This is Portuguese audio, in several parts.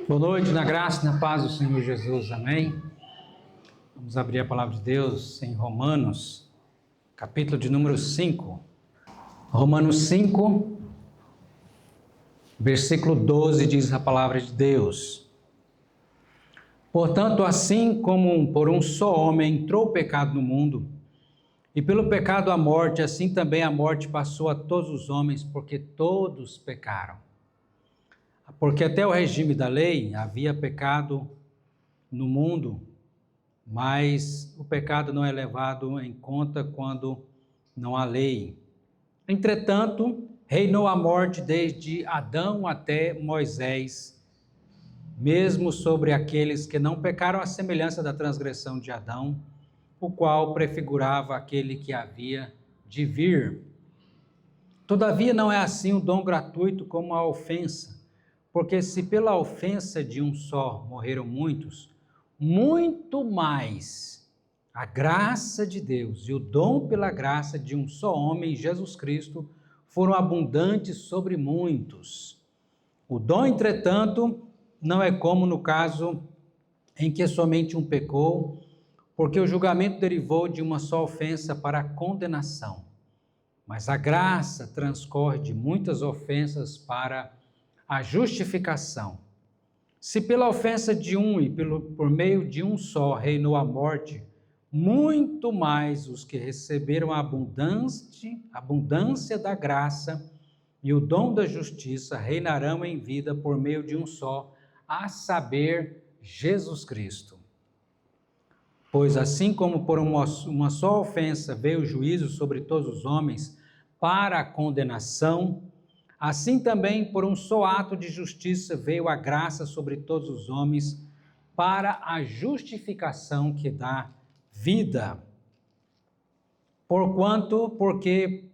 Boa noite, na graça e na paz do Senhor Jesus, amém? Vamos abrir a palavra de Deus em Romanos, capítulo de número 5. Romanos 5, versículo 12, diz a palavra de Deus: Portanto, assim como por um só homem entrou o pecado no mundo, e pelo pecado a morte, assim também a morte passou a todos os homens, porque todos pecaram. Porque até o regime da lei havia pecado no mundo, mas o pecado não é levado em conta quando não há lei. Entretanto, reinou a morte desde Adão até Moisés, mesmo sobre aqueles que não pecaram à semelhança da transgressão de Adão, o qual prefigurava aquele que havia de vir. Todavia não é assim o dom gratuito como a ofensa, porque se pela ofensa de um só morreram muitos, muito mais a graça de Deus e o dom pela graça de um só homem, Jesus Cristo, foram abundantes sobre muitos. O dom, entretanto, não é como no caso em que somente um pecou, porque o julgamento derivou de uma só ofensa para a condenação. Mas a graça transcorre de muitas ofensas para a justificação. Se pela ofensa de um e por meio de um só reinou a morte, muito mais os que receberam a abundância da graça e o dom da justiça reinarão em vida por meio de um só, a saber, Jesus Cristo. Pois assim como por uma só ofensa veio o juízo sobre todos os homens para a condenação, assim também por um só ato de justiça veio a graça sobre todos os homens para a justificação que dá vida. Porque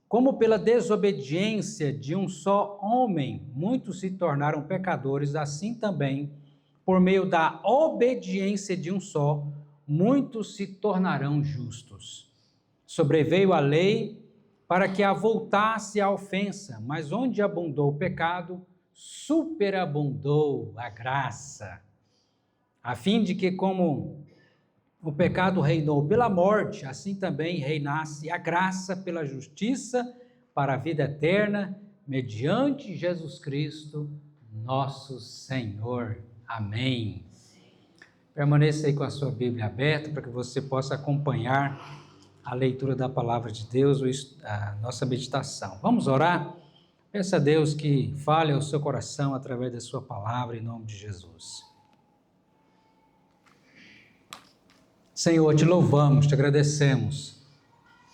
como pela desobediência de um só homem muitos se tornaram pecadores, assim também por meio da obediência de um só muitos se tornarão justos. Sobreveio a lei para que avultasse a ofensa, mas onde abundou o pecado, superabundou a graça, a fim de que, como o pecado reinou pela morte, assim também reinasse a graça pela justiça para a vida eterna, mediante Jesus Cristo, nosso Senhor. Amém. Permaneça aí com a sua Bíblia aberta para que você possa acompanhar a leitura da palavra de Deus, a nossa meditação. Vamos orar? Peça a Deus que fale ao seu coração através da sua palavra, em nome de Jesus. Senhor, te louvamos, te agradecemos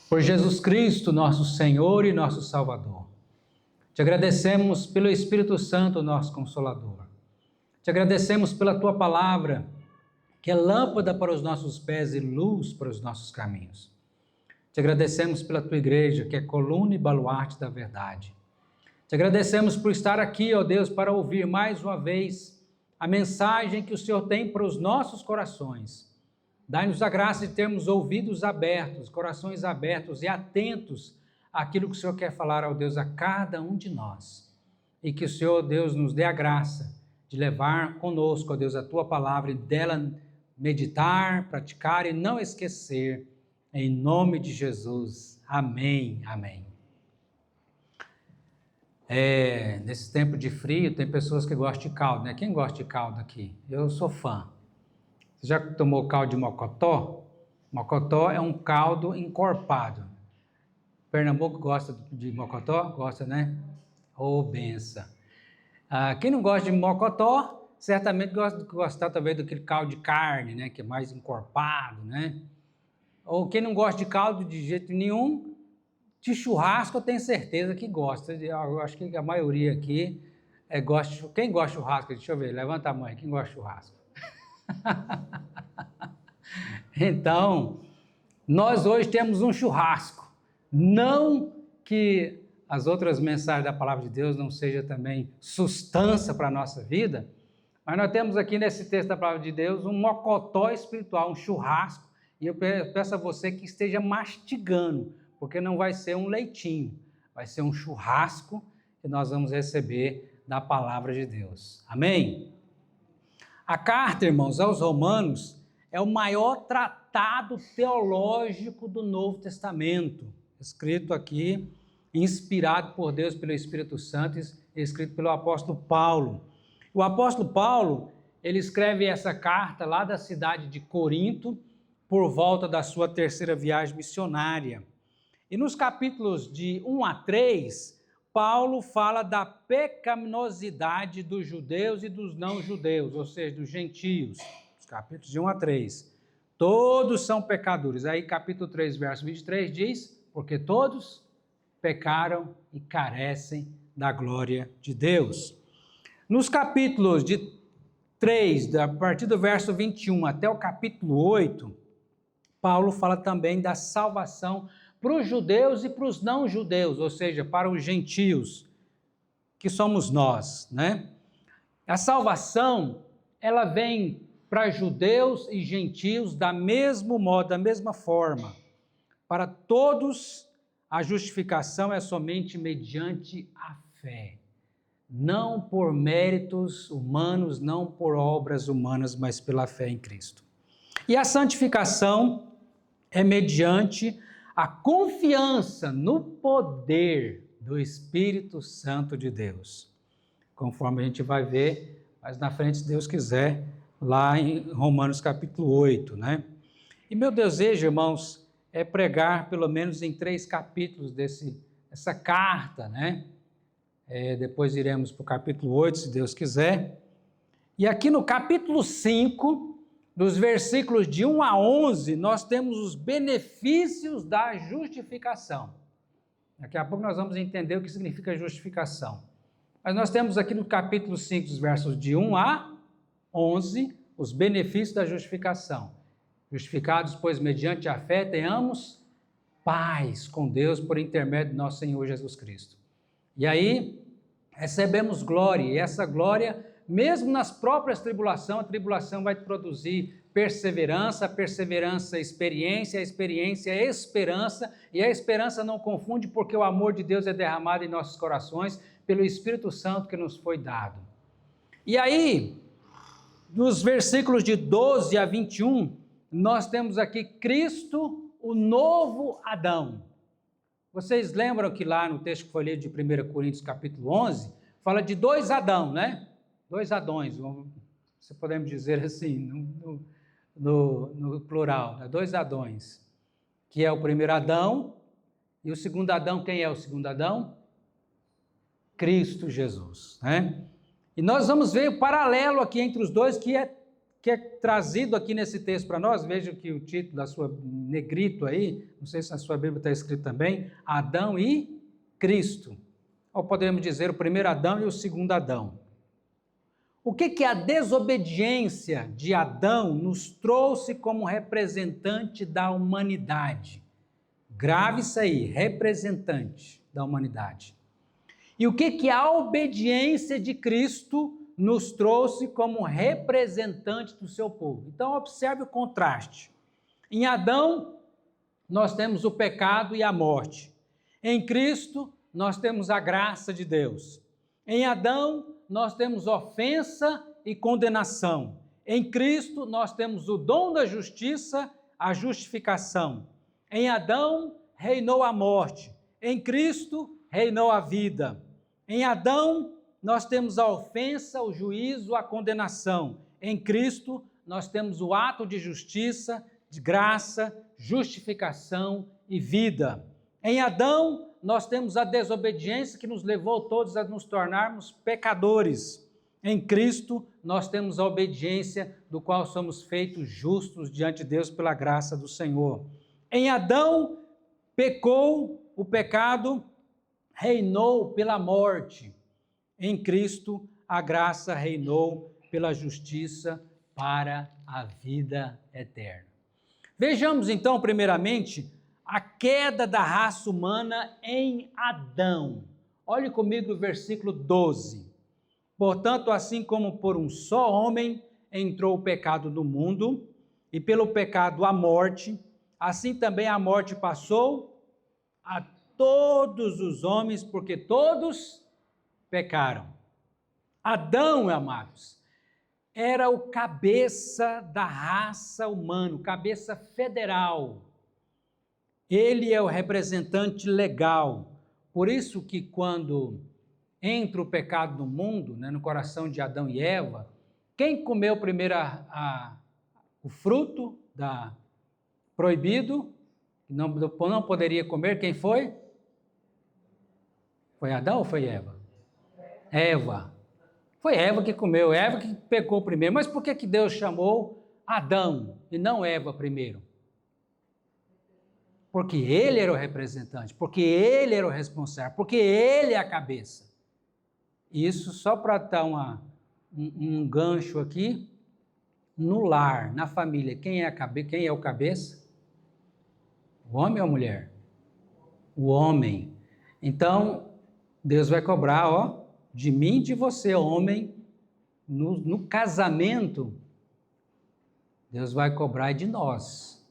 por Jesus Cristo, nosso Senhor e nosso Salvador. Te agradecemos pelo Espírito Santo, nosso Consolador. Te agradecemos pela tua palavra, que é lâmpada para os nossos pés e luz para os nossos caminhos. Te agradecemos pela tua igreja, que é coluna e baluarte da verdade. Te agradecemos por estar aqui, ó Deus, para ouvir mais uma vez a mensagem que o Senhor tem para os nossos corações. Dai-nos a graça de termos ouvidos abertos, corações abertos e atentos àquilo que o Senhor quer falar, ó Deus, a cada um de nós. E que o Senhor, Deus, nos dê a graça de levar conosco, ó Deus, a tua palavra e dela meditar, praticar e não esquecer, em nome de Jesus. Amém, amém. Nesse tempo de frio, tem pessoas que gostam de caldo, né? Quem gosta de caldo aqui? Eu sou fã. Você já tomou caldo de mocotó? Mocotó é um caldo encorpado. Pernambuco gosta de mocotó? Gosta, né? Ô, benção. Quem não gosta de mocotó, certamente gosta de gostar talvez daquele caldo de carne, né? Que é mais encorpado, né? Ou quem não gosta de caldo de jeito nenhum, de churrasco eu tenho certeza que gosta. Eu acho que a maioria aqui gosta. Quem gosta de churrasco? Deixa eu ver, levanta a mão aí, quem gosta de churrasco? Então, nós hoje temos um churrasco. Não que as outras mensagens da palavra de Deus não sejam também sustância para a nossa vida, mas nós temos aqui nesse texto da palavra de Deus um mocotó espiritual, um churrasco, e eu peço a você que esteja mastigando, porque não vai ser um leitinho, vai ser um churrasco que nós vamos receber da palavra de Deus. Amém? A carta, irmãos, aos Romanos é o maior tratado teológico do Novo Testamento, escrito aqui, inspirado por Deus pelo Espírito Santo, escrito pelo apóstolo Paulo. O apóstolo Paulo, ele escreve essa carta lá da cidade de Corinto, por volta da sua terceira viagem missionária. E nos capítulos de 1 a 3, Paulo fala da pecaminosidade dos judeus e dos não-judeus, ou seja, dos gentios. Os capítulos de 1 a 3. Todos são pecadores. Aí capítulo 3, verso 23 diz, porque todos pecaram e carecem da glória de Deus. Nos capítulos de 3, a partir do verso 21 até o capítulo 8, Paulo fala também da salvação para os judeus e para os não-judeus, ou seja, para os gentios, que somos nós, né? A salvação, ela vem para judeus e gentios da mesmo modo, da mesma forma. Para todos, a justificação é somente mediante a fé. Não por méritos humanos, não por obras humanas, mas pela fé em Cristo. E a santificação é mediante a confiança no poder do Espírito Santo de Deus. Conforme a gente vai ver, mas na frente, se Deus quiser, lá em Romanos capítulo 8, né? E meu desejo, irmãos, é pregar pelo menos em 3 capítulos dessa carta, né? Depois iremos para o capítulo 8, se Deus quiser. E aqui no capítulo 5, dos versículos de 1 a 11, nós temos os benefícios da justificação. Daqui a pouco nós vamos entender o que significa justificação. Mas nós temos aqui no capítulo 5, dos versos de 1 a 11, os benefícios da justificação. Justificados, pois, mediante a fé, tenhamos paz com Deus por intermédio de nosso Senhor Jesus Cristo. E aí, recebemos glória, e essa glória, mesmo nas próprias tribulações, a tribulação vai produzir perseverança, a perseverança, experiência, a experiência, esperança, e a esperança não confunde, porque o amor de Deus é derramado em nossos corações pelo Espírito Santo que nos foi dado. E aí, nos versículos de 12 a 21, nós temos aqui Cristo, o novo Adão. Vocês lembram que lá no texto que foi lido de 1 Coríntios capítulo 11, fala de 2 Adão, né? 2 Adões, se podemos dizer assim, no plural, né? 2 Adões, que é o primeiro Adão, e o segundo Adão, quem é o segundo Adão? Cristo Jesus, né? E nós vamos ver o paralelo aqui entre os dois, que é trazido aqui nesse texto para nós. Veja que o título da sua negrito aí, não sei se na sua Bíblia está escrito também, Adão e Cristo. Ou podemos dizer o primeiro Adão e o segundo Adão. O que a desobediência de Adão nos trouxe como representante da humanidade? Grave isso aí, representante da humanidade. E o que a obediência de Cristo nos trouxe como representante do seu povo? Então, observe o contraste. Em Adão, nós temos o pecado e a morte. Em Cristo, nós temos a graça de Deus. Em Adão, nós temos ofensa e condenação. Em Cristo, nós temos o dom da justiça, a justificação. Em Adão, reinou a morte. Em Cristo, reinou a vida. Em Adão, nós temos a ofensa, o juízo, a condenação. Em Cristo, nós temos o ato de justiça, de graça, justificação e vida. Em Adão, nós temos a desobediência que nos levou todos a nos tornarmos pecadores. Em Cristo, nós temos a obediência do qual somos feitos justos diante de Deus pela graça do Senhor. Em Adão, pecou, o pecado reinou pela morte. Em Cristo, a graça reinou pela justiça para a vida eterna. Vejamos então, primeiramente, a queda da raça humana em Adão. Olhe comigo o versículo 12. Portanto, assim como por um só homem entrou o pecado no mundo, e pelo pecado a morte, assim também a morte passou a todos os homens, porque todos pecaram. Adão, amados, era o cabeça da raça humana, cabeça federal. Ele é o representante legal. Por isso que quando entra o pecado no mundo, né, no coração de Adão e Eva, quem comeu primeiro o fruto proibido, não poderia comer, quem foi? Foi Adão ou foi Eva? Eva. Foi Eva que comeu, Eva que pecou primeiro. Mas por que Deus chamou Adão e não Eva primeiro? Porque ele era o representante, porque ele era o responsável, porque ele é a cabeça. Isso só para dar um gancho aqui, no lar, na família, quem é o cabeça? O homem ou a mulher? O homem. Então, Deus vai cobrar, de mim e de você, homem, no casamento, Deus vai cobrar de nós.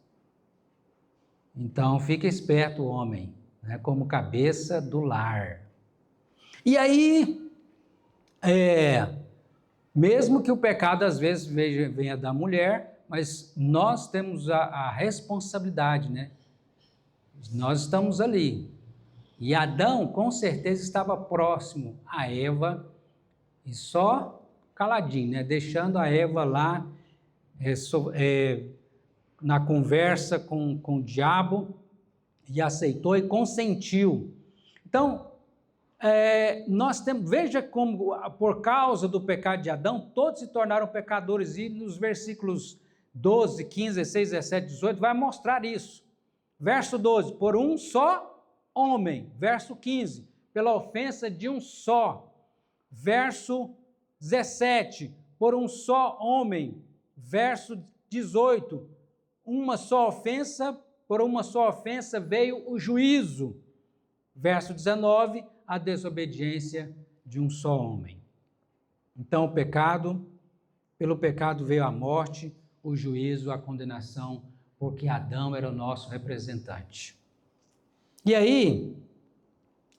Então, fica esperto, homem, né, como cabeça do lar. E aí, mesmo que o pecado às vezes venha da mulher, mas nós temos a responsabilidade, né? Nós estamos ali. E Adão, com certeza, estava próximo a Eva, e só caladinho, né? Deixando a Eva lá, na conversa com o diabo, e aceitou e consentiu. Então, veja como, por causa do pecado de Adão, todos se tornaram pecadores, e nos versículos 12, 15, 16, 17, 18, vai mostrar isso. Verso 12, por um só homem. Verso 15, pela ofensa de um só. Verso 17, por um só homem. Verso 18, uma só ofensa, por uma só ofensa veio o juízo. Verso 19, a desobediência de um só homem. Então, pelo pecado veio a morte, o juízo, a condenação, porque Adão era o nosso representante. E aí,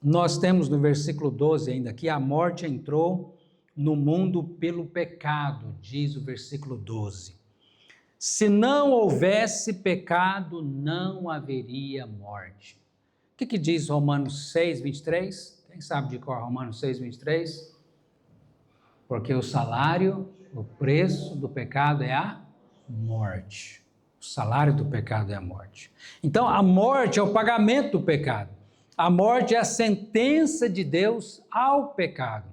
nós temos no versículo 12 ainda que a morte entrou no mundo pelo pecado, diz o versículo 12. Se não houvesse pecado, não haveria morte. O que diz Romanos 6, 23? Quem sabe de cor Romanos 6, 23? Porque o salário, o preço do pecado é a morte. O salário do pecado é a morte. Então, a morte é o pagamento do pecado. A morte é a sentença de Deus ao pecado.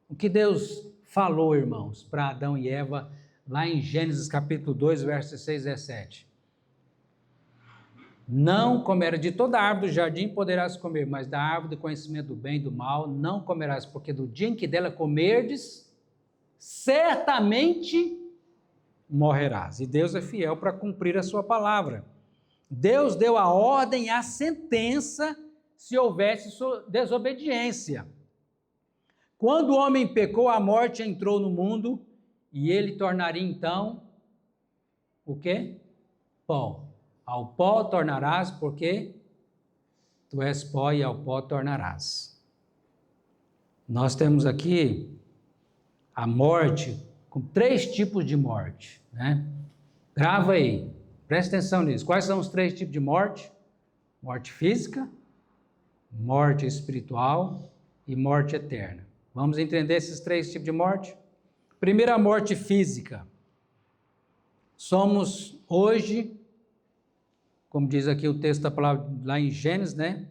O que Deus falou, irmãos, para Adão e Eva, lá em Gênesis capítulo 2, versos 6 e 17. Não comerás, de toda árvore do jardim poderás comer, mas da árvore do conhecimento do bem e do mal não comerás, porque do dia em que dela comerdes, certamente morrerás. E Deus é fiel para cumprir a sua palavra. Deus deu a ordem e a sentença se houvesse desobediência. Quando o homem pecou, a morte entrou no mundo e ele tornaria então o quê? Pó. Ao pó tornarás, porque tu és pó e ao pó tornarás. Nós temos aqui a morte com 3 tipos de morte, né? Grava aí, presta atenção nisso. Quais são os 3 tipos de morte? Morte física, morte espiritual e morte eterna. Vamos entender esses 3 tipos de morte? Primeira, a morte física. Somos hoje, como diz aqui o texto da palavra lá em Gênesis, né?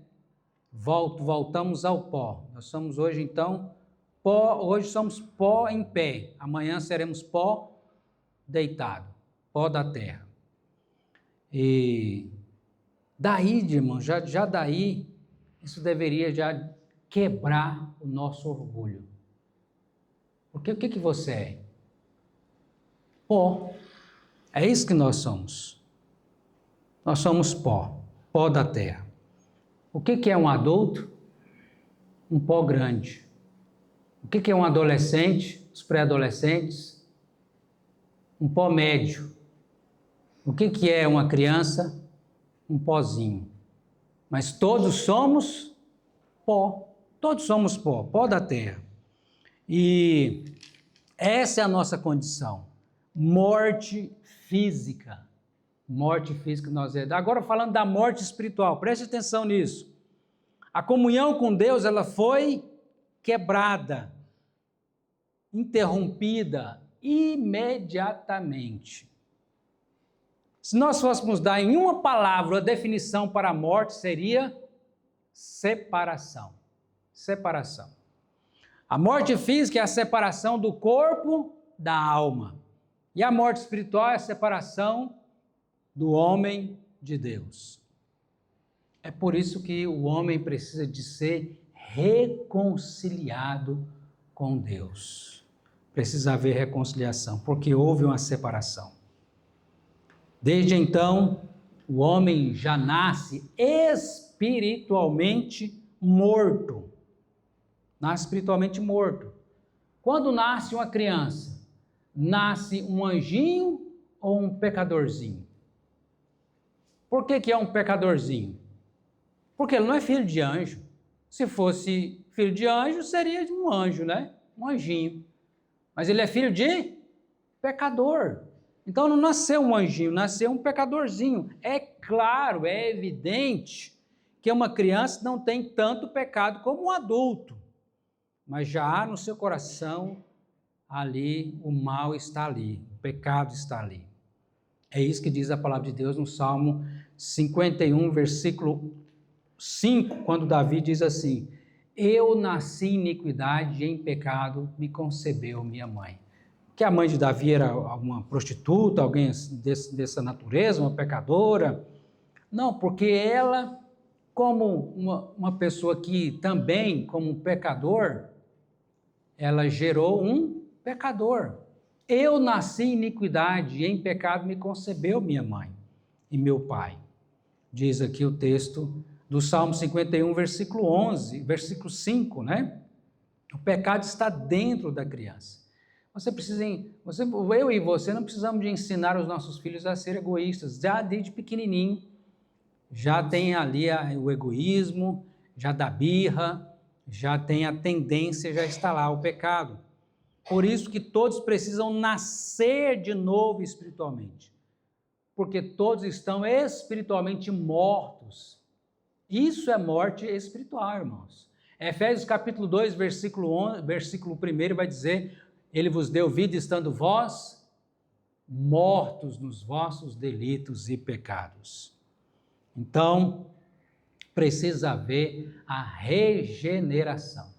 Voltamos ao pó. Nós somos hoje, então, pó. Hoje somos pó em pé. Amanhã seremos pó deitado, pó da terra. E daí, irmão, já daí, isso deveria já quebrar o nosso orgulho. Porque o que você é? Pó. É isso que nós somos. Nós somos pó, pó da terra. O que é um adulto? Um pó grande. O que é um adolescente? Os pré-adolescentes? Um pó médio. O que é uma criança? Um pozinho. Mas todos somos pó. Todos somos pó, pó da terra. E Essa é a nossa condição. Morte física. Morte física nós herdamos. Agora falando da morte espiritual, preste atenção nisso. A comunhão com Deus, ela foi quebrada, interrompida imediatamente. Se nós fôssemos dar em uma palavra a definição para a morte, seria separação. Separação. A morte física é a separação do corpo da alma. E a morte espiritual é a separação do homem de Deus. É por isso que o homem precisa de ser reconciliado com Deus. Precisa haver reconciliação, porque houve uma separação. Desde então, o homem já nasce espiritualmente morto. Nasce espiritualmente morto. Quando nasce uma criança, nasce um anjinho ou um pecadorzinho? Por que é um pecadorzinho? Porque ele não é filho de anjo. Se fosse filho de anjo, seria um anjo, né? Um anjinho. Mas ele é filho de pecador. Então não nasceu um anjinho, nasceu um pecadorzinho. É claro, é evidente que uma criança não tem tanto pecado como um adulto. Mas já há no seu coração ali, o mal está ali, o pecado está ali. É isso que diz a palavra de Deus no Salmo 51, versículo 5, quando Davi diz assim: eu nasci em iniquidade e em pecado me concebeu minha mãe. Que a mãe de Davi era uma prostituta, alguém dessa natureza, uma pecadora? Não, porque ela, como uma pessoa que também, como um pecador, ela gerou um pecador. Eu nasci em iniquidade e em pecado me concebeu minha mãe e meu pai. Diz aqui o texto do Salmo 51, versículo 11, versículo 5, né? O pecado está dentro da criança. Eu e você não precisamos de ensinar os nossos filhos a ser egoístas. Já desde pequenininho, já tem ali o egoísmo, já dá birra, já tem a tendência, já está lá o pecado. Por isso que todos precisam nascer de novo espiritualmente. Porque todos estão espiritualmente mortos. Isso é morte espiritual, irmãos. Efésios capítulo 2, versículo 1 vai dizer: ele vos deu vida estando vós mortos nos vossos delitos e pecados. Então, precisa haver a regeneração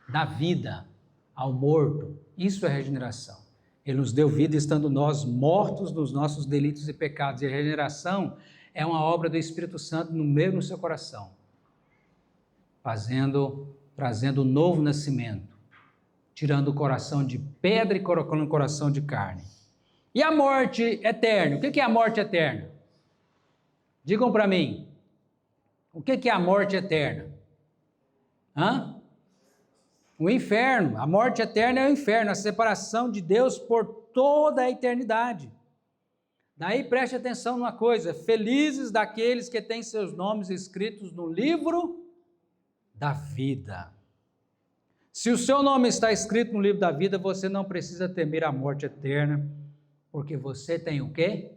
da vida ao morto. Isso é regeneração. Ele nos deu vida estando nós mortos nos nossos delitos e pecados. E a regeneração é uma obra do Espírito Santo no meio do seu coração, trazendo um novo nascimento, tirando o coração de pedra e colocando o coração de carne. E a morte eterna? O que é a morte eterna? Digam para mim. O que é a morte eterna? O inferno. A morte eterna é o inferno, a separação de Deus por toda a eternidade. Daí preste atenção numa coisa: felizes daqueles que têm seus nomes escritos no livro da vida. Se o seu nome está escrito no livro da vida, você não precisa temer a morte eterna, porque você tem o quê?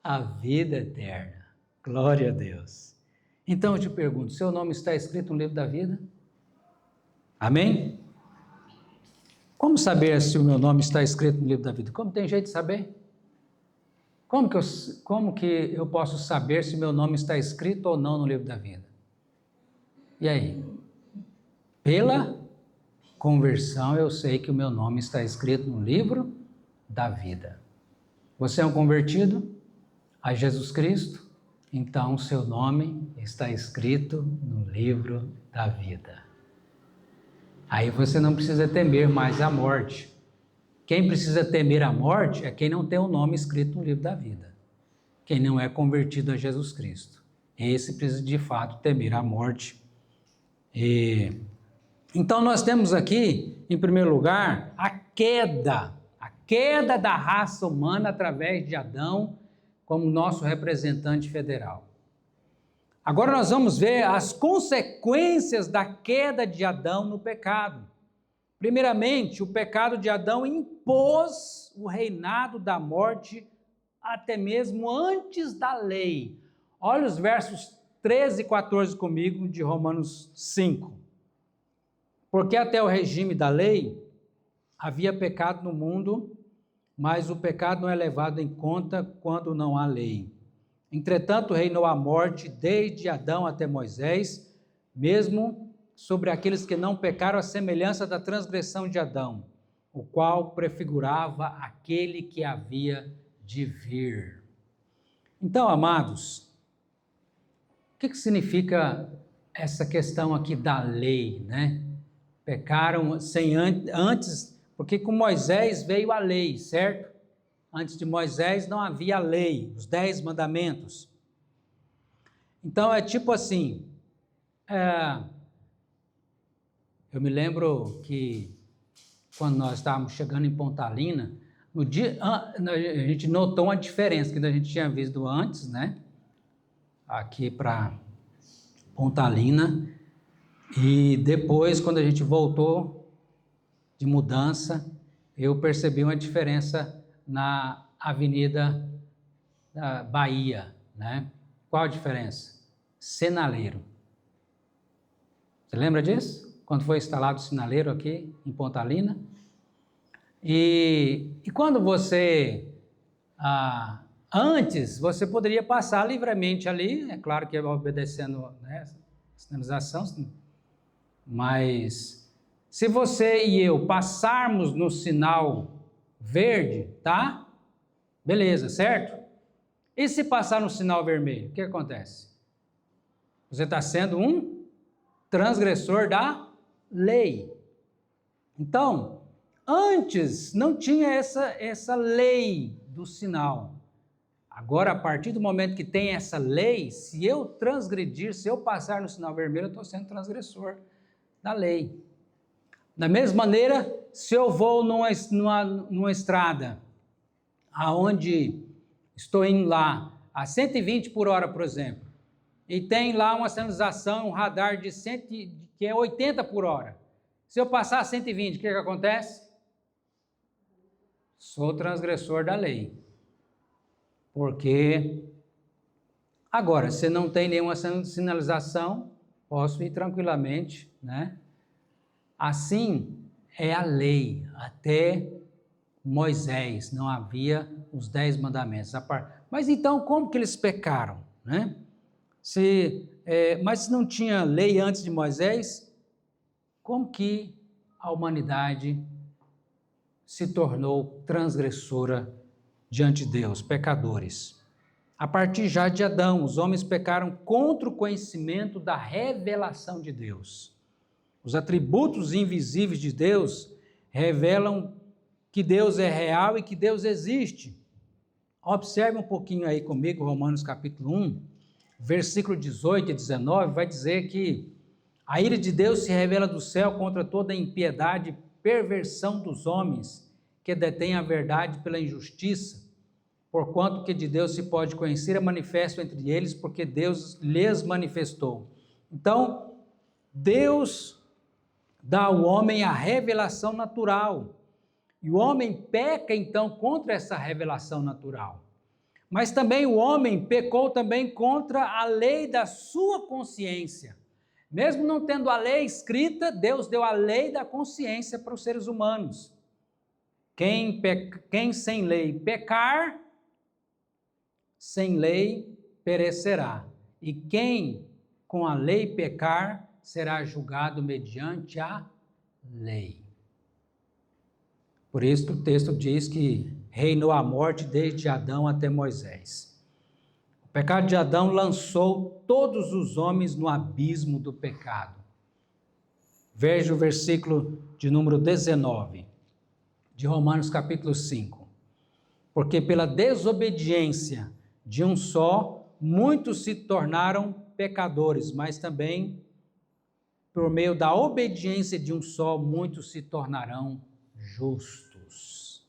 A vida eterna. Glória a Deus. Então eu te pergunto, seu nome está escrito no livro da vida? Amém? Como saber se o meu nome está escrito no livro da vida? Como tem jeito de saber? Como que eu posso saber se o meu nome está escrito ou não no livro da vida? E aí? Pela conversão eu sei que o meu nome está escrito no livro da vida. Você é um convertido a Jesus Cristo? Então o seu nome está escrito no livro da vida. Aí você não precisa temer mais a morte. Quem precisa temer a morte é quem não tem o nome escrito no livro da vida. Quem não é convertido a Jesus Cristo. Esse precisa de fato temer a morte. Então nós temos aqui, em primeiro lugar, a queda da raça humana através de Adão como nosso representante federal. Agora nós vamos ver as consequências da queda de Adão no pecado. Primeiramente, o pecado de Adão impôs o reinado da morte até mesmo antes da lei. Olha os versos 13 e 14 comigo de Romanos 5. Porque até o regime da lei havia pecado no mundo, mas o pecado não é levado em conta quando não há lei. Entretanto, reinou a morte desde Adão até Moisés, mesmo sobre aqueles que não pecaram, a semelhança da transgressão de Adão, o qual prefigurava aquele que havia de vir. Então, amados, o que significa essa questão aqui da lei, né? Pecaram sem antes, porque com Moisés veio a lei, certo? Antes de Moisés não havia lei, os 10 mandamentos. Então é tipo assim, eu me lembro que quando nós estávamos chegando em Pontalina, no dia, a gente notou uma diferença que a gente tinha visto antes, né? Aqui para Pontalina, e depois, quando a gente voltou de mudança, eu percebi uma diferença na Avenida da Bahia, né? Qual a diferença? Sinaleiro. Você lembra disso? Quando foi instalado o sinaleiro aqui em Pontalina? E quando você, antes, você poderia passar livremente ali, é claro que obedecendo, né, a sinalização, mas se você e eu passarmos no sinal verde, tá? Beleza, certo? E se passar no sinal vermelho, o que acontece? Você está sendo um transgressor da lei. Então, antes não tinha essa lei do sinal. Agora, a partir do momento que tem essa lei, se eu transgredir, se eu passar no sinal vermelho, eu estou sendo transgressor da lei. Da mesma maneira, se eu vou numa estrada, aonde estou indo lá a 120 por hora, por exemplo, e tem lá uma sinalização, um radar que é 80 por hora. Se eu passar a 120, o que acontece? Sou transgressor da lei. Porque agora, se não tem nenhuma sinalização, posso ir tranquilamente, né? Assim é a lei, até Moisés não havia os 10 mandamentos. Mas então, como que eles pecaram, né? Mas se não tinha lei antes de Moisés, como que a humanidade se tornou transgressora diante de Deus, pecadores? A partir já de Adão, os homens pecaram contra o conhecimento da revelação de Deus. Os atributos invisíveis de Deus revelam que Deus é real e que Deus existe. Observe um pouquinho aí comigo, Romanos capítulo 1, versículo 18 e 19, vai dizer que a ira de Deus se revela do céu contra toda a impiedade e perversão dos homens que detêm a verdade pela injustiça, porquanto que de Deus se pode conhecer é manifesto entre eles, porque Deus lhes manifestou. Então, Deus dá ao homem a revelação natural. E o homem peca, então, contra essa revelação natural. Mas também o homem pecou também contra a lei da sua consciência. Mesmo não tendo a lei escrita, Deus deu a lei da consciência para os seres humanos. Quem sem lei pecar, sem lei perecerá. E quem com a lei pecar, será julgado mediante a lei. Por isso o texto diz que reinou a morte desde Adão até Moisés. O pecado de Adão lançou todos os homens no abismo do pecado. Veja o versículo de número 19, de Romanos capítulo 5. Porque pela desobediência de um só, muitos se tornaram pecadores, mas também por meio da obediência de um só, muitos se tornarão justos.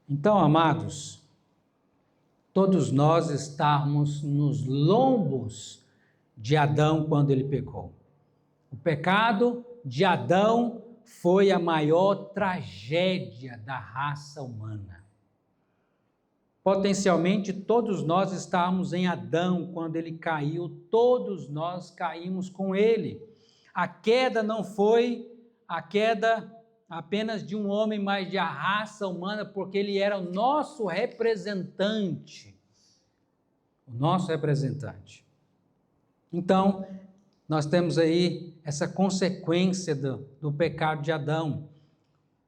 Então, amados, todos nós estamos nos lombos de Adão quando ele pecou. O pecado de Adão foi a maior tragédia da raça humana. Potencialmente, todos nós estávamos em Adão quando ele caiu, todos nós caímos com ele. A queda não foi a queda apenas de um homem, mas de a raça humana, porque ele era o nosso representante. O nosso representante. Então, nós temos aí essa consequência do pecado de Adão.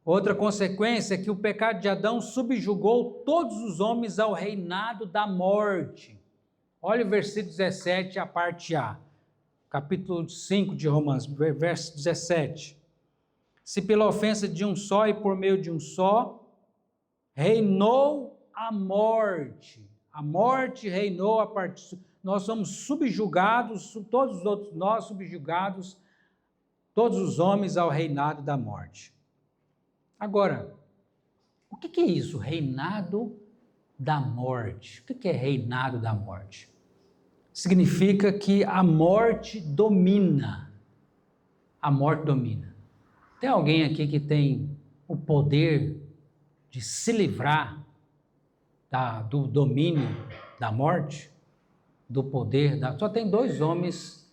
Outra consequência é que o pecado de Adão subjugou todos os homens ao reinado da morte. Olha o versículo 17, a parte A. Capítulo 5 de Romanos, verso 17. Se pela ofensa de um só e por meio de um só, reinou a morte. A morte reinou a partir... Nós somos subjugados, todos os outros nós subjugados, todos os homens ao reinado da morte. Agora, o que é isso? Reinado da morte. O que é reinado da morte? Significa que a morte domina. A morte domina. Tem alguém aqui que tem o poder de se livrar do domínio da morte? Do poder da... Só tem 2 homens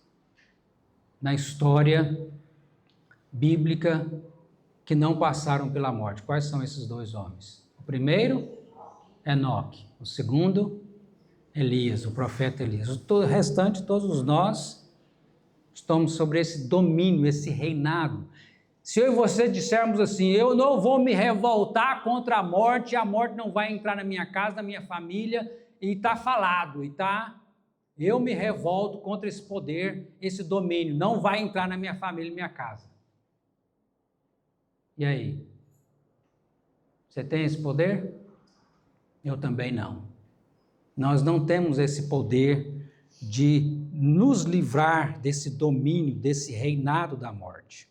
na história bíblica que não passaram pela morte. Quais são esses 2 homens? O primeiro, Enoque. O segundo, Elias, o profeta Elias. O restante, todos nós, estamos sobre esse domínio, esse reinado. Se eu e você dissermos assim, eu não vou me revoltar contra a morte não vai entrar na minha casa, na minha família, e está falado, eu me revolto contra esse poder, esse domínio, não vai entrar na minha família e minha casa. E aí? Você tem esse poder? Eu também não. Nós não temos esse poder de nos livrar desse domínio, desse reinado da morte.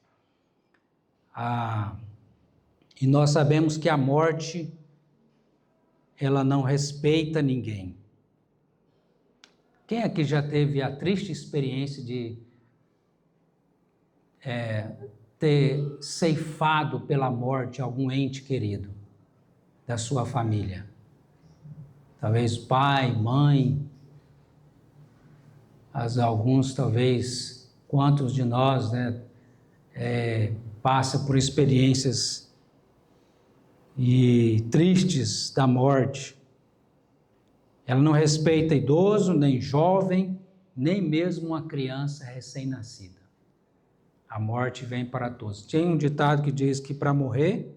E nós sabemos que a morte, ela não respeita ninguém. Quem aqui já teve a triste experiência de ter ceifado pela morte algum ente querido da sua família? Talvez pai, mãe, alguns talvez, quantos de nós, passa por experiências tristes da morte. Ela não respeita idoso, nem jovem, nem mesmo uma criança recém-nascida. A morte vem para todos. Tem um ditado que diz que para morrer,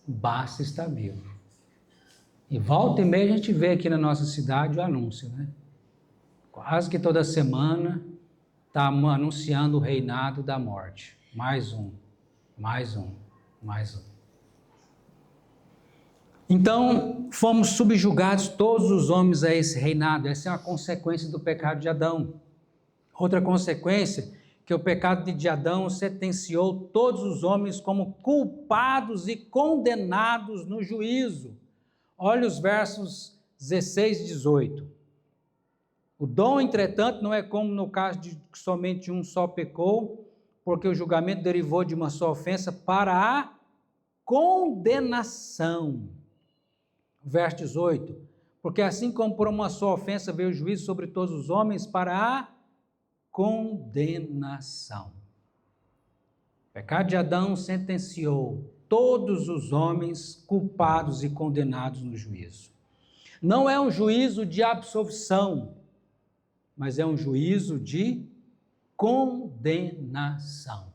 basta estar vivo. E volta e meia a gente vê aqui na nossa cidade o anúncio, Quase que toda semana está anunciando o reinado da morte. Mais um. Então, fomos subjugados todos os homens a esse reinado. Essa é uma consequência do pecado de Adão. Outra consequência, que o pecado de Adão sentenciou todos os homens como culpados e condenados no juízo. Olha os versos 16 e 18. O dom, entretanto, não é como no caso de que somente um só pecou, porque o julgamento derivou de uma só ofensa para a condenação. Verso 18. Porque assim como por uma só ofensa veio o juízo sobre todos os homens para a condenação. O pecado de Adão sentenciou todos os homens culpados e condenados no juízo. Não é um juízo de absolvição, mas é um juízo de condenação.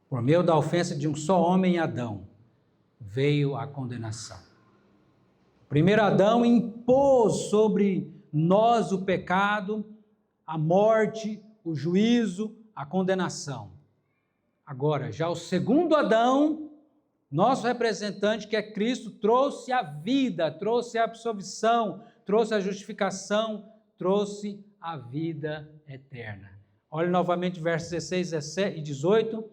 Por meio da ofensa de um só homem, Adão, veio a condenação. O primeiro Adão impôs sobre nós o pecado, a morte, o juízo, a condenação. Agora, já o segundo Adão, nosso representante, que é Cristo, trouxe a vida, trouxe a absolvição, trouxe a justificação, trouxe a vida eterna. Olha novamente versos 16 e 18,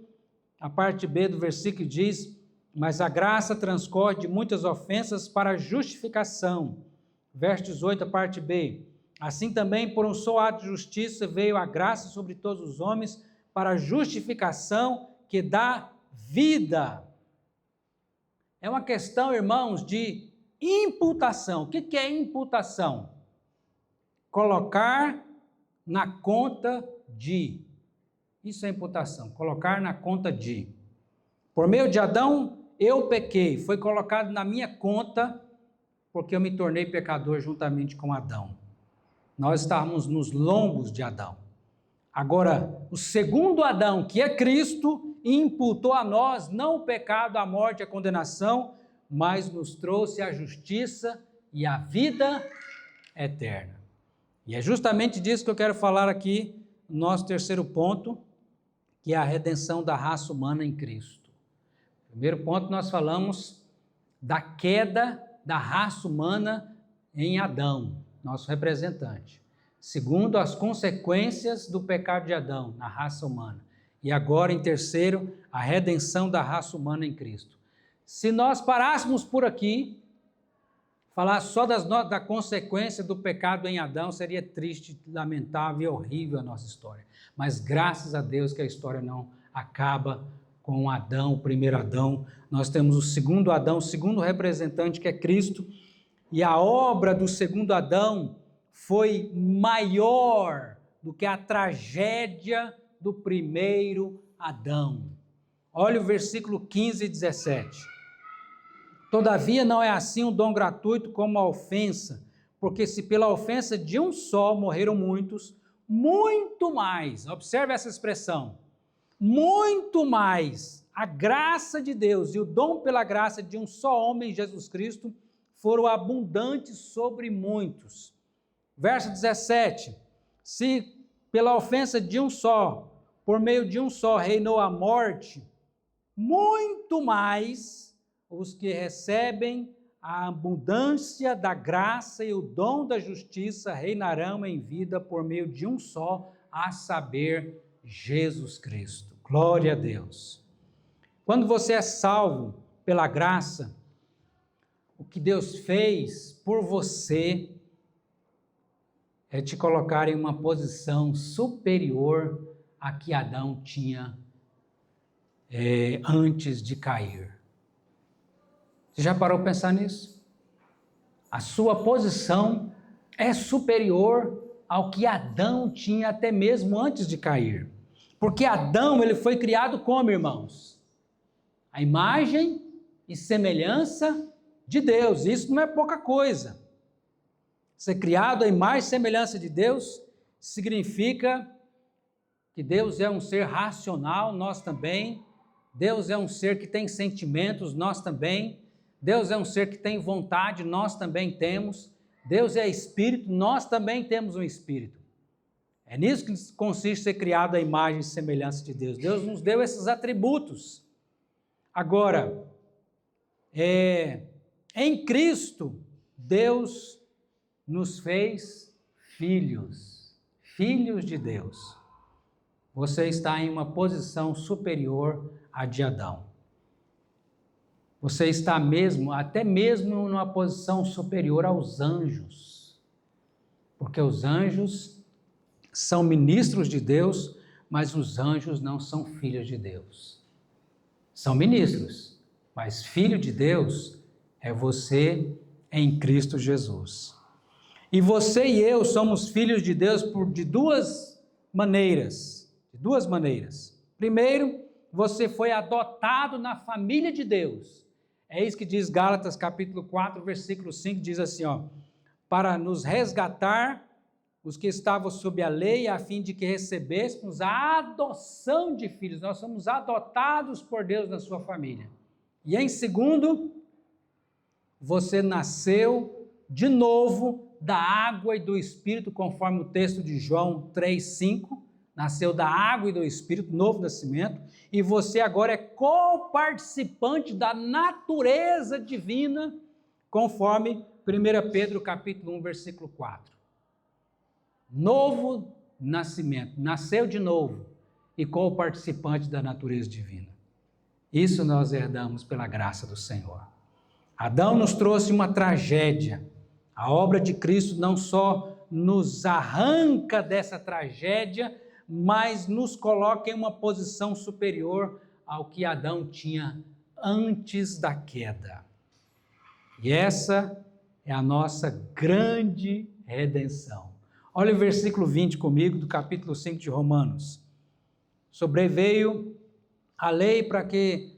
a parte B do versículo diz: mas a graça transcorre de muitas ofensas para a justificação. Verso 18, a parte B: Assim também, por um só ato de justiça, veio a graça sobre todos os homens para a justificação que dá vida. É uma questão, irmãos, de imputação. O que é imputação? Colocar na conta de. Isso é imputação, colocar na conta de. Por meio de Adão, eu pequei, foi colocado na minha conta, porque eu me tornei pecador juntamente com Adão. Nós estávamos nos lombos de Adão. Agora, o segundo Adão, que é Cristo, imputou a nós não o pecado, a morte, a condenação, mas nos trouxe a justiça e a vida eterna. E é justamente disso que eu quero falar aqui, no nosso terceiro ponto, que é a redenção da raça humana em Cristo. Primeiro ponto, nós falamos da queda da raça humana em Adão, nosso representante. Segundo, as consequências do pecado de Adão na raça humana. E agora, em terceiro, a redenção da raça humana em Cristo. Se nós parássemos por aqui, falar só da consequência do pecado em Adão, seria triste, lamentável e horrível a nossa história. Mas graças a Deus que a história não acaba com Adão, o primeiro Adão. Nós temos o segundo Adão, o segundo representante, que é Cristo. E a obra do segundo Adão foi maior do que a tragédia do primeiro Adão. Olha o versículo 15 e 17. Todavia não é assim um dom gratuito como a ofensa, porque se pela ofensa de um só morreram muitos, muito mais, observe essa expressão, muito mais a graça de Deus e o dom pela graça de um só homem, Jesus Cristo, foram abundantes sobre muitos. Verso 17, se pela ofensa de um só, por meio de um só, reinou a morte, muito mais os que recebem a abundância da graça e o dom da justiça reinarão em vida por meio de um só, a saber, Jesus Cristo. Glória a Deus. Quando você é salvo pela graça, o que Deus fez por você é te colocar em uma posição superior a que Adão tinha antes de cair. Você já parou para pensar nisso? A sua posição é superior ao que Adão tinha até mesmo antes de cair. Porque Adão, ele foi criado como, irmãos? A imagem e semelhança de Deus. Isso não é pouca coisa. Ser criado à imagem e semelhança de Deus significa que Deus é um ser racional, nós também. Deus é um ser que tem sentimentos, nós também. Deus é um ser que tem vontade, nós também temos. Deus é espírito, nós também temos um espírito. É nisso que consiste ser criado à imagem e semelhança de Deus. Deus nos deu esses atributos. Agora, em Cristo, Deus nos fez filhos, filhos de Deus. Você está em uma posição superior à de Adão. Você está até mesmo numa posição superior aos anjos. Porque os anjos são ministros de Deus, mas os anjos não são filhos de Deus. São ministros, mas filho de Deus é você em Cristo Jesus. E você e eu somos filhos de Deus de duas maneiras. Primeiro, você foi adotado na família de Deus. É isso que diz Gálatas capítulo 4, versículo 5, diz assim, para nos resgatar os que estavam sob a lei, a fim de que recebêssemos a adoção de filhos. Nós somos adotados por Deus na sua família. E em segundo, você nasceu de novo da água e do Espírito, conforme o texto de João 3,5, nasceu da água e do Espírito, novo nascimento, e você agora é coparticipante da natureza divina, conforme 1 Pedro capítulo 1, versículo 4. Novo nascimento, nasceu de novo e coparticipante da natureza divina. Isso nós herdamos pela graça do Senhor. Adão nos trouxe uma tragédia. A obra de Cristo não só nos arranca dessa tragédia, mas nos coloca em uma posição superior ao que Adão tinha antes da queda. E essa é a nossa grande redenção. Olha o versículo 20 comigo, do capítulo 5 de Romanos. Sobreveio a lei para que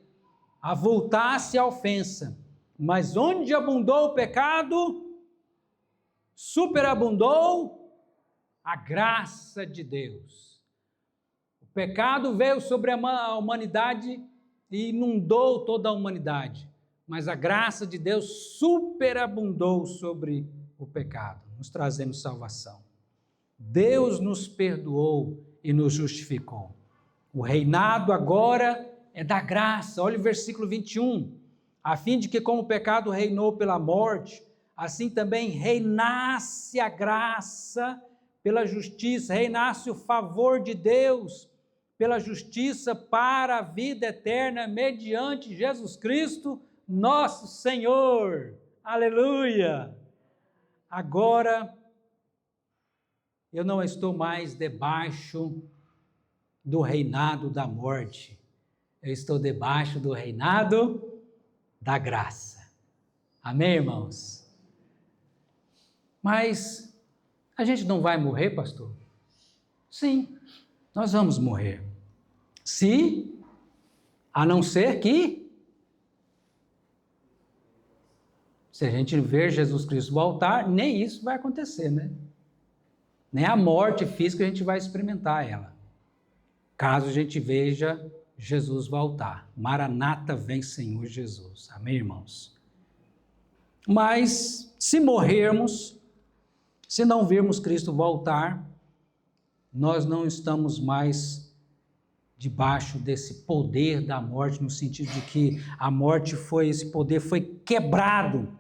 avultasse a ofensa, mas onde abundou o pecado, superabundou a graça de Deus. O pecado veio sobre a humanidade e inundou toda a humanidade, mas a graça de Deus superabundou sobre o pecado, nos trazendo salvação. Deus nos perdoou e nos justificou. O reinado agora é da graça. Olha o versículo 21. A fim de que, como o pecado reinou pela morte, assim também reinasse a graça pela justiça, reinasse o favor de Deus pela justiça para a vida eterna, mediante Jesus Cristo, nosso Senhor. Aleluia! Agora, eu não estou mais debaixo do reinado da morte. Eu estou debaixo do reinado da graça. Amém, irmãos? Mas a gente não vai morrer, pastor? Sim, nós vamos morrer. A não ser que, se a gente ver Jesus Cristo voltar, nem isso vai acontecer, né? Nem a morte física a gente vai experimentar ela. Caso a gente veja Jesus voltar. Maranata, vem Senhor Jesus. Amém, irmãos? Mas, se morrermos, se não virmos Cristo voltar, nós não estamos mais debaixo desse poder da morte, no sentido de que a morte esse poder foi quebrado,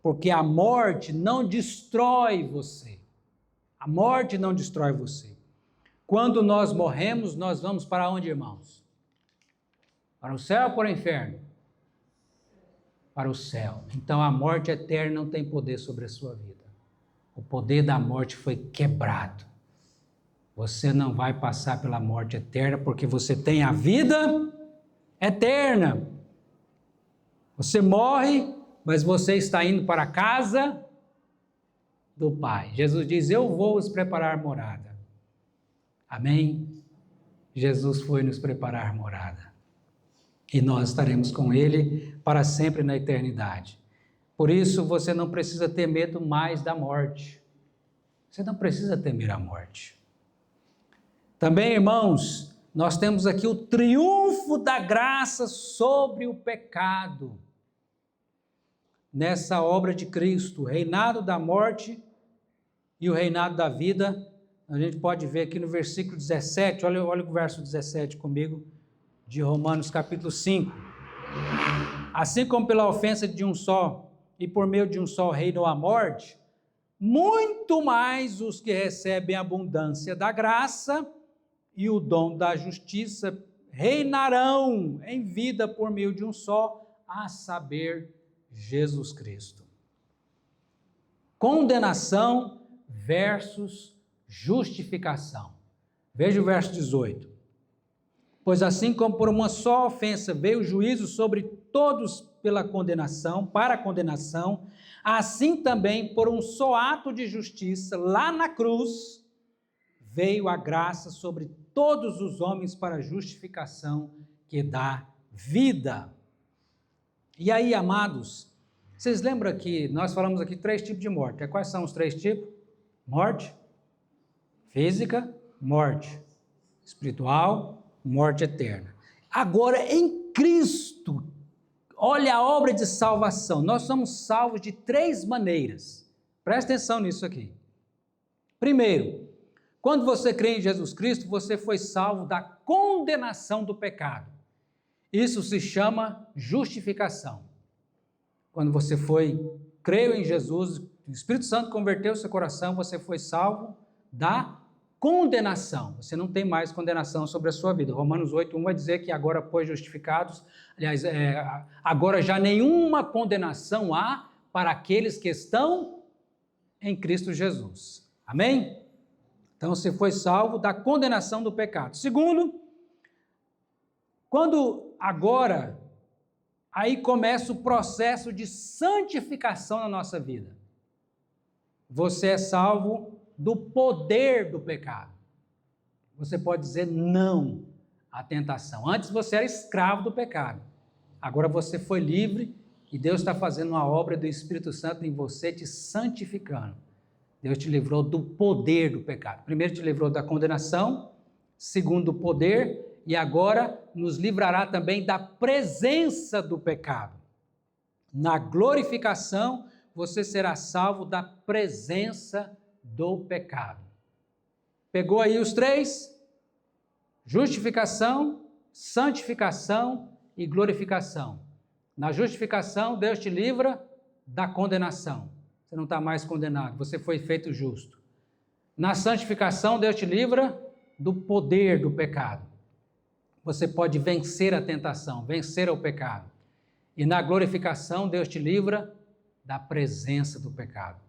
porque a morte não destrói você. A morte não destrói você. Quando nós morremos, nós vamos para onde, irmãos? Para o céu ou para o inferno? Para o céu. Então a morte eterna não tem poder sobre a sua vida. O poder da morte foi quebrado. Você não vai passar pela morte eterna porque você tem a vida eterna. Você morre, mas você está indo para a casa do Pai. Jesus diz, eu vou vos preparar morada. Amém? Jesus foi nos preparar morada. E nós estaremos com Ele para sempre na eternidade. Por isso, você não precisa ter medo mais da morte. Você não precisa temer a morte. Também, irmãos, nós temos aqui o triunfo da graça sobre o pecado. Nessa obra de Cristo, o reinado da morte e o reinado da vida, a gente pode ver aqui no versículo 17, olha o verso 17 comigo, de Romanos capítulo 5. Assim como pela ofensa de um só, e por meio de um só reinou a morte, muito mais os que recebem a abundância da graça e o dom da justiça reinarão em vida por meio de um só, a saber, Jesus Cristo. Condenação versus justificação. Veja o verso 18. Pois assim como por uma só ofensa veio o juízo sobre todos para a condenação, assim também por um só ato de justiça, lá na cruz, veio a graça sobre todos os homens para a justificação que dá vida. E aí, amados, vocês lembram que nós falamos aqui 3 tipos de morte. Quais são os 3 tipos? Morte física, morte espiritual, morte eterna. Agora, em Cristo, olha a obra de salvação. Nós somos salvos de 3 maneiras. Presta atenção nisso aqui. Primeiro, quando você crê em Jesus Cristo, você foi salvo da condenação do pecado. Isso se chama justificação. Quando você creu em Jesus, o Espírito Santo converteu seu coração, você foi salvo da condenação. Você não tem mais condenação sobre a sua vida. Romanos 8:1 vai dizer que agora, pois justificados, agora já nenhuma condenação há para aqueles que estão em Cristo Jesus. Amém? Então você foi salvo da condenação do pecado. Segundo, quando agora, aí começa o processo de santificação na nossa vida. Você é salvo do poder do pecado. Você pode dizer não à tentação. Antes você era escravo do pecado. Agora você foi livre e Deus está fazendo uma obra do Espírito Santo em você, te santificando. Deus te livrou do poder do pecado. Primeiro te livrou da condenação, segundo do poder, e agora nos livrará também da presença do pecado. Na glorificação, você será salvo da presença do pecado. Pegou aí os três? Justificação, santificação e glorificação. Na justificação, Deus te livra da condenação. Você não está mais condenado, você foi feito justo. Na santificação, Deus te livra do poder do pecado. Você pode vencer a tentação, vencer o pecado. E na glorificação, Deus te livra da presença do pecado.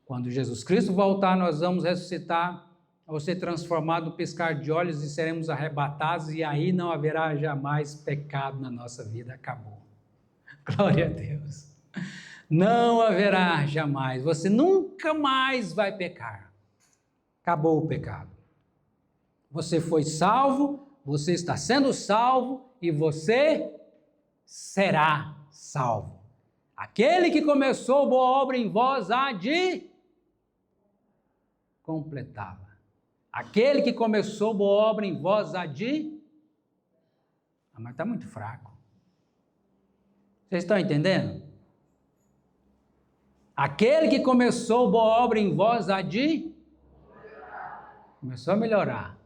Quando Jesus Cristo voltar, nós vamos ressuscitar, ou ser transformado no piscar de olhos e seremos arrebatados, e aí não haverá jamais pecado na nossa vida. Acabou. Glória a Deus. Não haverá jamais. Você nunca mais vai pecar. Acabou o pecado. Você foi salvo, você está sendo salvo e você será salvo. Aquele que começou boa obra em vós há de completá-la. Aquele que começou boa obra em vós há de... mas está muito fraco. Vocês estão entendendo? Aquele que começou boa obra em vós há de... começou a melhorar.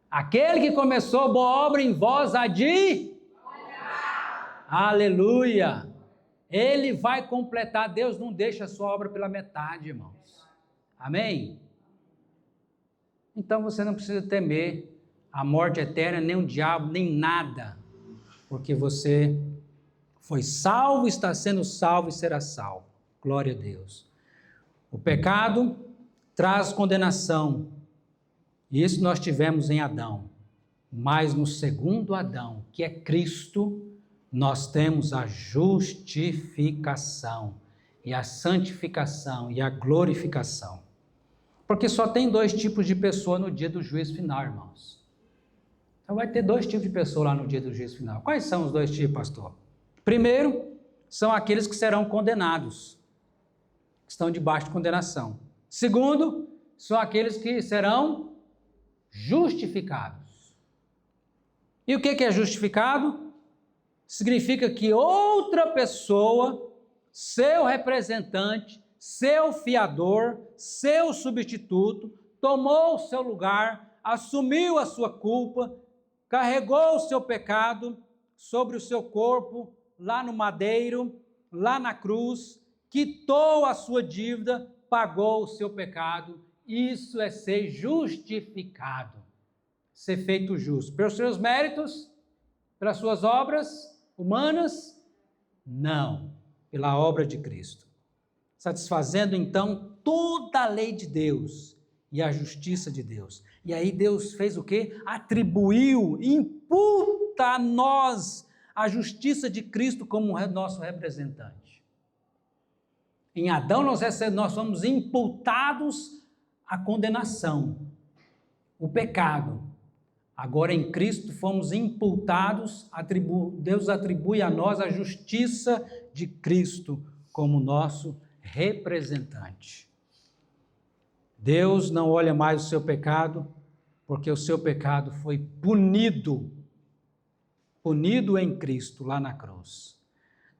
Aquele que começou boa obra em vós há de... aleluia! Ele vai completar. Deus não deixa a sua obra pela metade, irmãos. Amém? Então você não precisa temer a morte eterna, nem o diabo, nem nada, porque você foi salvo, está sendo salvo e será salvo. Glória a Deus. O pecado traz condenação, e isso nós tivemos em Adão, mas no segundo Adão, que é Cristo, nós temos a justificação, e a santificação, e a glorificação. Porque só tem dois tipos de pessoa no dia do juízo final, irmãos. Então vai ter dois tipos de pessoa lá no dia do juízo final. Quais são os dois tipos, pastor? Primeiro, são aqueles que serão condenados, que estão debaixo de condenação. Segundo, são aqueles que serão justificados. E o que é justificado? Significa que outra pessoa, seu representante, seu fiador, seu substituto, tomou o seu lugar, assumiu a sua culpa, carregou o seu pecado sobre o seu corpo, lá no madeiro, lá na cruz, quitou a sua dívida, pagou o seu pecado. Isso é ser justificado, ser feito justo. Pelos seus méritos, pelas suas obras humanas? Não, pela obra de Cristo. Satisfazendo então toda a lei de Deus e a justiça de Deus. E aí Deus fez o quê? Atribuiu, imputa a nós a justiça de Cristo como nosso representante. Em Adão nós somos imputados à condenação, o pecado. Agora em Cristo fomos imputados, Deus atribui a nós a justiça de Cristo como nosso representante. Deus não olha mais o seu pecado, porque o seu pecado foi punido em Cristo lá na cruz.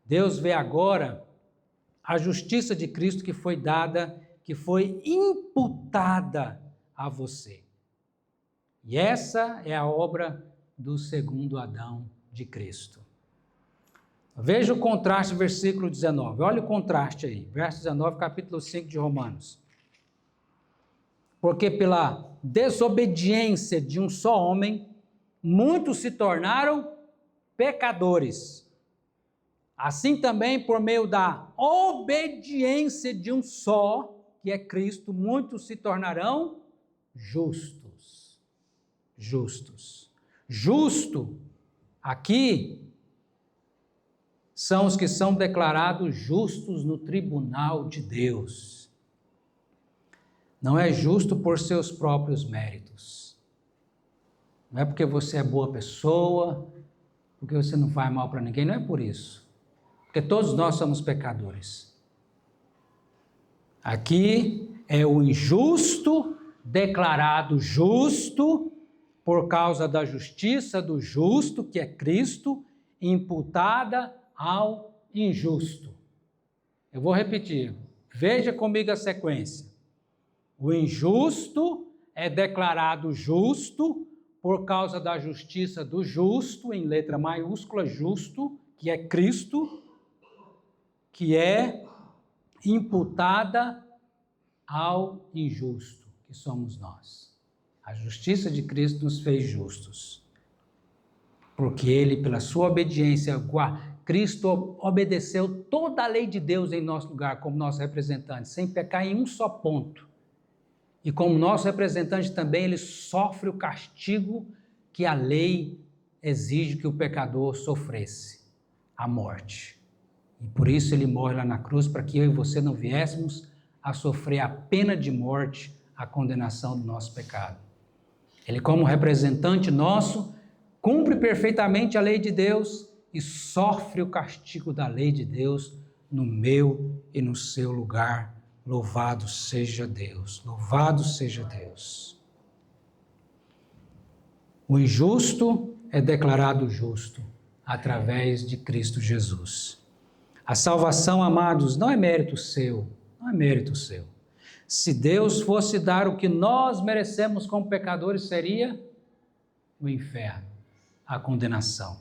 Deus vê agora a justiça de Cristo que foi dada, que foi imputada a você. E essa é a obra do segundo Adão de Cristo. Veja o contraste, versículo 19. Olha o contraste aí, verso 19, capítulo 5 de Romanos. Porque pela desobediência de um só homem, muitos se tornaram pecadores. Assim também, por meio da obediência de um só, que é Cristo, muitos se tornarão justos. Justos. Justo, aqui, são os que são declarados justos no tribunal de Deus. Não é justo por seus próprios méritos. Não é porque você é boa pessoa, porque você não faz mal para ninguém, não é por isso. Porque todos nós somos pecadores. Aqui é o injusto declarado justo por causa da justiça do justo, que é Cristo, imputada ao injusto. Eu vou repetir, veja comigo a sequência. O injusto é declarado justo por causa da justiça do justo, em letra maiúscula, justo, que é Cristo, que é imputada ao injusto, que somos nós. A justiça de Cristo nos fez justos, porque ele, pela sua obediência, Cristo obedeceu toda a lei de Deus em nosso lugar, como nosso representante, sem pecar em um só ponto. E como nosso representante também, ele sofre o castigo que a lei exige que o pecador sofresse, a morte. E por isso ele morre lá na cruz, para que eu e você não viéssemos a sofrer a pena de morte, a condenação do nosso pecado. Ele, como representante nosso, cumpre perfeitamente a lei de Deus e sofre o castigo da lei de Deus no meu e no seu lugar. Louvado seja Deus, louvado seja Deus. O injusto é declarado justo através de Cristo Jesus. A salvação, amados, não é mérito seu, não é mérito seu. Se Deus fosse dar o que nós merecemos como pecadores, seria o inferno, a condenação.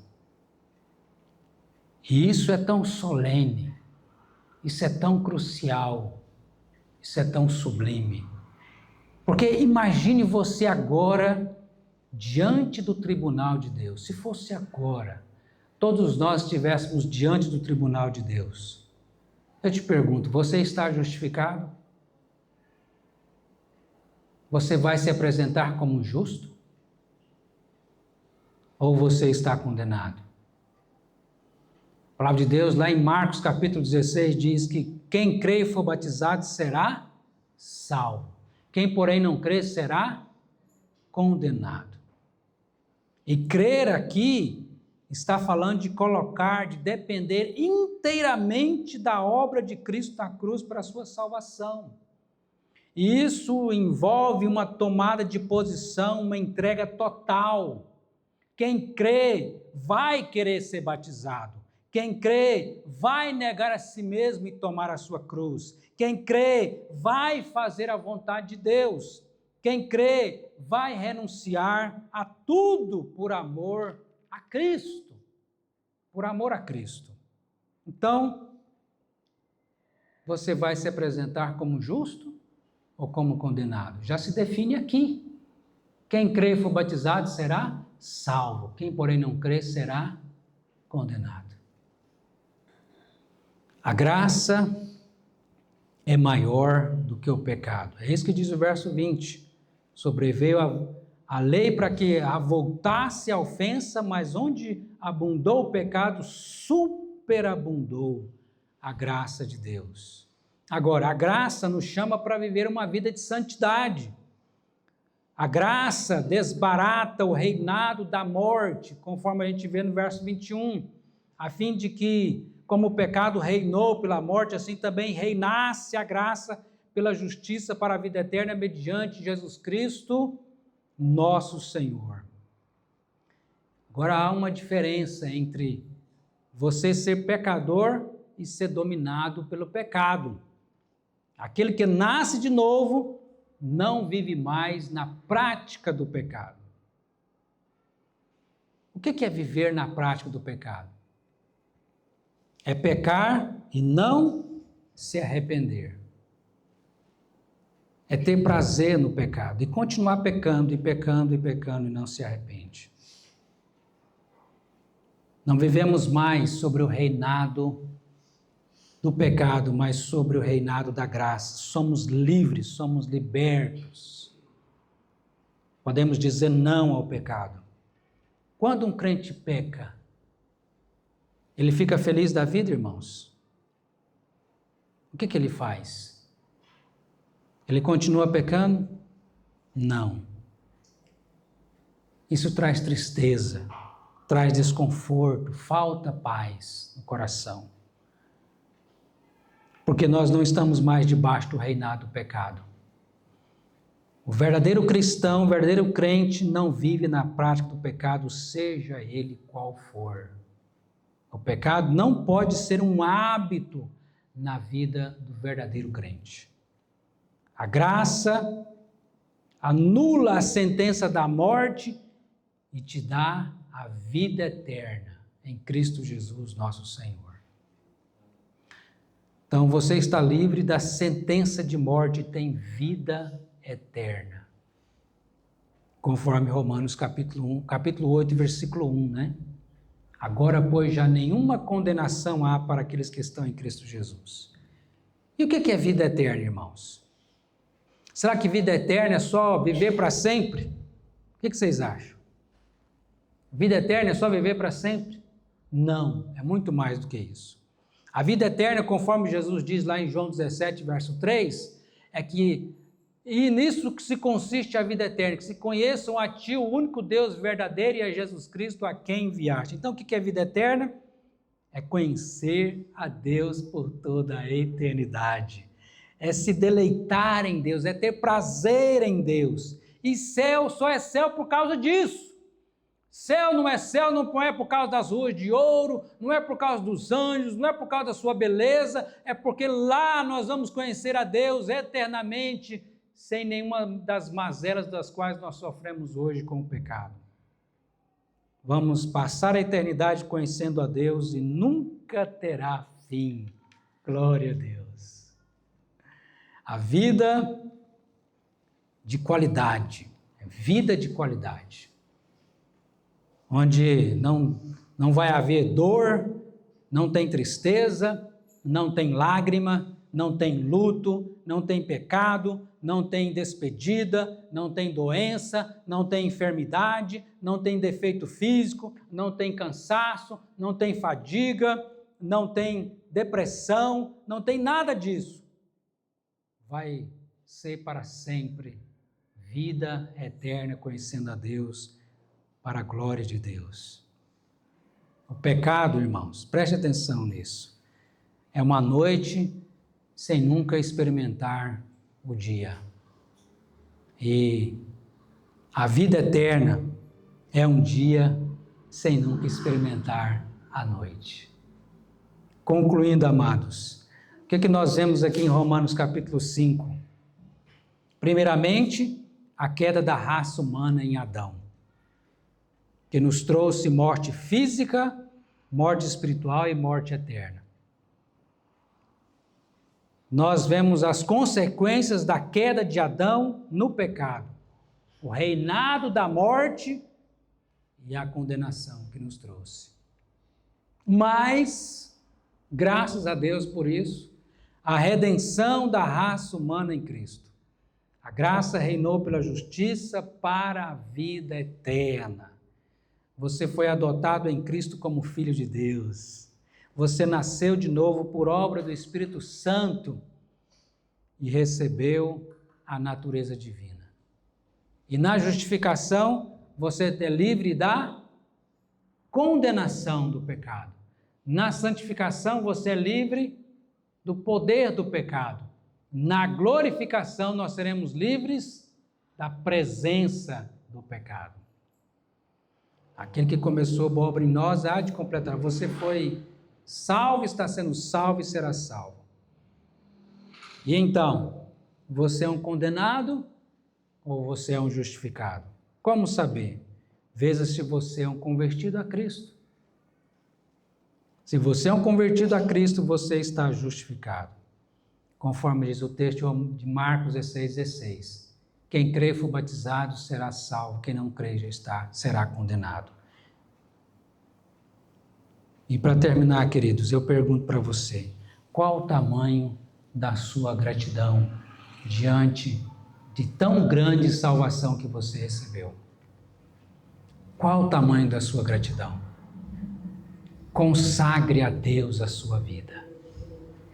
E isso é tão solene, isso é tão crucial, isso é tão sublime. Porque imagine você agora diante do tribunal de Deus. Se fosse agora, todos nós estivéssemos diante do tribunal de Deus. Eu te pergunto, você está justificado? Você vai se apresentar como justo? Ou você está condenado? A palavra de Deus, lá em Marcos capítulo 16, diz que quem crê e for batizado será salvo. Quem, porém, não crê será condenado. E crer aqui está falando de colocar, de depender inteiramente da obra de Cristo na cruz para a sua salvação. E isso envolve uma tomada de posição, uma entrega total. Quem crê vai querer ser batizado. Quem crê vai negar a si mesmo e tomar a sua cruz. Quem crê vai fazer a vontade de Deus. Quem crê vai renunciar a tudo por amor a Cristo. Por amor a Cristo. Então, você vai se apresentar como justo ou como condenado? Já se define aqui. Quem crê e for batizado será salvo. Quem, porém, não crê será condenado. A graça é maior do que o pecado. É isso que diz o verso 20. Sobreveio a lei para que avultasse a ofensa, mas onde abundou o pecado, superabundou a graça de Deus. Agora, a graça nos chama para viver uma vida de santidade. A graça desbarata o reinado da morte, conforme a gente vê no verso 21, a fim de que, como o pecado reinou pela morte, assim também reinasse a graça pela justiça para a vida eterna mediante Jesus Cristo, nosso Senhor. Agora há uma diferença entre você ser pecador e ser dominado pelo pecado. Aquele que nasce de novo não vive mais na prática do pecado. O que é viver na prática do pecado? É pecar e não se arrepender. É ter prazer no pecado e continuar pecando e pecando e pecando e não se arrepende. Não vivemos mais sobre o reinado do pecado, mas sobre o reinado da graça. Somos livres, somos libertos. Podemos dizer não ao pecado. Quando um crente peca, ele fica feliz da vida, irmãos? O que ele faz? Ele continua pecando? Não. Isso traz tristeza, traz desconforto, falta paz no coração. Porque nós não estamos mais debaixo do reinado do pecado. O verdadeiro cristão, o verdadeiro crente não vive na prática do pecado, seja ele qual for. O pecado não pode ser um hábito na vida do verdadeiro crente. A graça anula a sentença da morte e te dá a vida eterna em Cristo Jesus, nosso Senhor. Então você está livre da sentença de morte e tem vida eterna. Conforme Romanos capítulo 8, versículo 1, né? Agora, pois, já nenhuma condenação há para aqueles que estão em Cristo Jesus. E o que é vida eterna, irmãos? Será que vida eterna é só viver para sempre? O que vocês acham? Vida eterna é só viver para sempre? Não, é muito mais do que isso. A vida eterna, conforme Jesus diz lá em João 17, verso 3, é que, e nisso que se consiste a vida eterna, que se conheçam a Ti, o único Deus verdadeiro, e a Jesus Cristo, a quem enviaste. Então, o que é vida eterna? É conhecer a Deus por toda a eternidade. É se deleitar em Deus, é ter prazer em Deus. E céu só é céu por causa disso. Céu, não é por causa das ruas de ouro, não é por causa dos anjos, não é por causa da sua beleza, é porque lá nós vamos conhecer a Deus eternamente, sem nenhuma das mazelas das quais nós sofremos hoje com o pecado. Vamos passar a eternidade conhecendo a Deus e nunca terá fim. Glória a Deus. A vida de qualidade, vida de qualidade. Onde não vai haver dor, não tem tristeza, não tem lágrima, não tem luto, não tem pecado, não tem despedida, não tem doença, não tem enfermidade, não tem defeito físico, não tem cansaço, não tem fadiga, não tem depressão, não tem nada disso. Vai ser para sempre vida eterna conhecendo a Deus, para a glória de Deus. O pecado, irmãos, preste atenção nisso, é uma noite sem nunca experimentar o dia. E a vida eterna é um dia sem nunca experimentar a noite. Concluindo, amados, o que nós vemos aqui em Romanos capítulo 5? Primeiramente, a queda da raça humana em Adão, que nos trouxe morte física, morte espiritual e morte eterna. Nós vemos as consequências da queda de Adão no pecado, o reinado da morte e a condenação que nos trouxe. Mas, graças a Deus por isso, a redenção da raça humana em Cristo. A graça reinou pela justiça para a vida eterna. Você foi adotado em Cristo como filho de Deus. Você nasceu de novo por obra do Espírito Santo e recebeu a natureza divina. E na justificação, você é livre da condenação do pecado. Na santificação, você é livre do poder do pecado. Na glorificação, nós seremos livres da presença do pecado. Aquele que começou a obra em nós há de completar. Você foi salvo, está sendo salvo e será salvo. E então, você é um condenado ou você é um justificado? Como saber? Veja se você é um convertido a Cristo. Se você é um convertido a Cristo, você está justificado. Conforme diz o texto de Marcos 16:16. Quem crê e for batizado será salvo, quem não crê será condenado. E para terminar, queridos, eu pergunto para você, qual o tamanho da sua gratidão diante de tão grande salvação que você recebeu? Qual o tamanho da sua gratidão? Consagre a Deus a sua vida.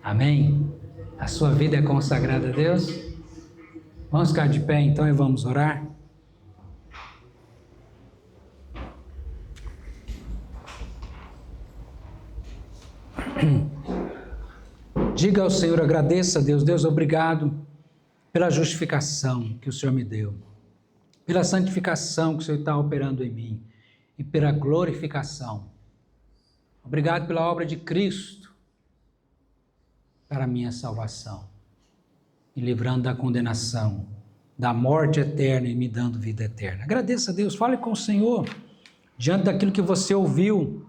Amém? A sua vida é consagrada a Deus? Vamos ficar de pé então e vamos orar? Diga ao Senhor, agradeça a Deus. Deus, obrigado pela justificação que o Senhor me deu, pela santificação que o Senhor está operando em mim e pela glorificação. Obrigado pela obra de Cristo para a minha salvação, me livrando da condenação, da morte eterna e me dando vida eterna. Agradeça a Deus, fale com o Senhor, diante daquilo que você ouviu,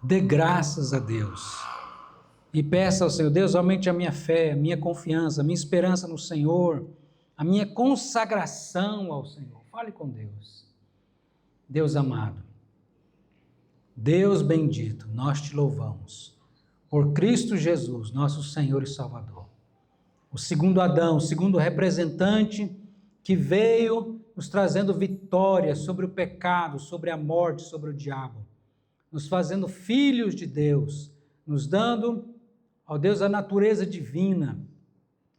dê graças a Deus. E peça ao Senhor, Deus, aumente a minha fé, a minha confiança, a minha esperança no Senhor, a minha consagração ao Senhor. Fale com Deus. Deus amado, Deus bendito, nós te louvamos por Cristo Jesus, nosso Senhor e Salvador. O segundo Adão, o segundo representante que veio nos trazendo vitória sobre o pecado, sobre a morte, sobre o diabo, nos fazendo filhos de Deus, nos dando, ó Deus, a natureza divina,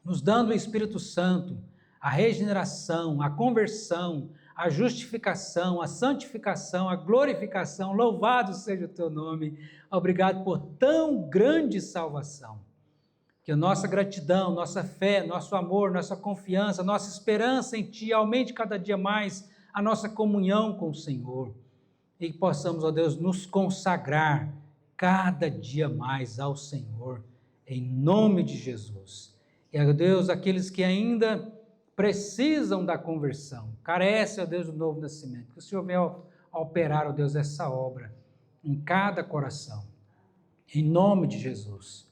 nos dando o Espírito Santo, a regeneração, a conversão, a justificação, a santificação, a glorificação. Louvado seja o teu nome. Obrigado por tão grande salvação. Que a nossa gratidão, nossa fé, nosso amor, nossa confiança, nossa esperança em ti aumente cada dia mais a nossa comunhão com o Senhor. E que possamos, ó Deus, nos consagrar cada dia mais ao Senhor, em nome de Jesus. E, ó Deus, aqueles que ainda precisam da conversão, carecem, ó Deus, do novo nascimento, que o Senhor venha a operar, ó Deus, essa obra em cada coração, em nome de Jesus.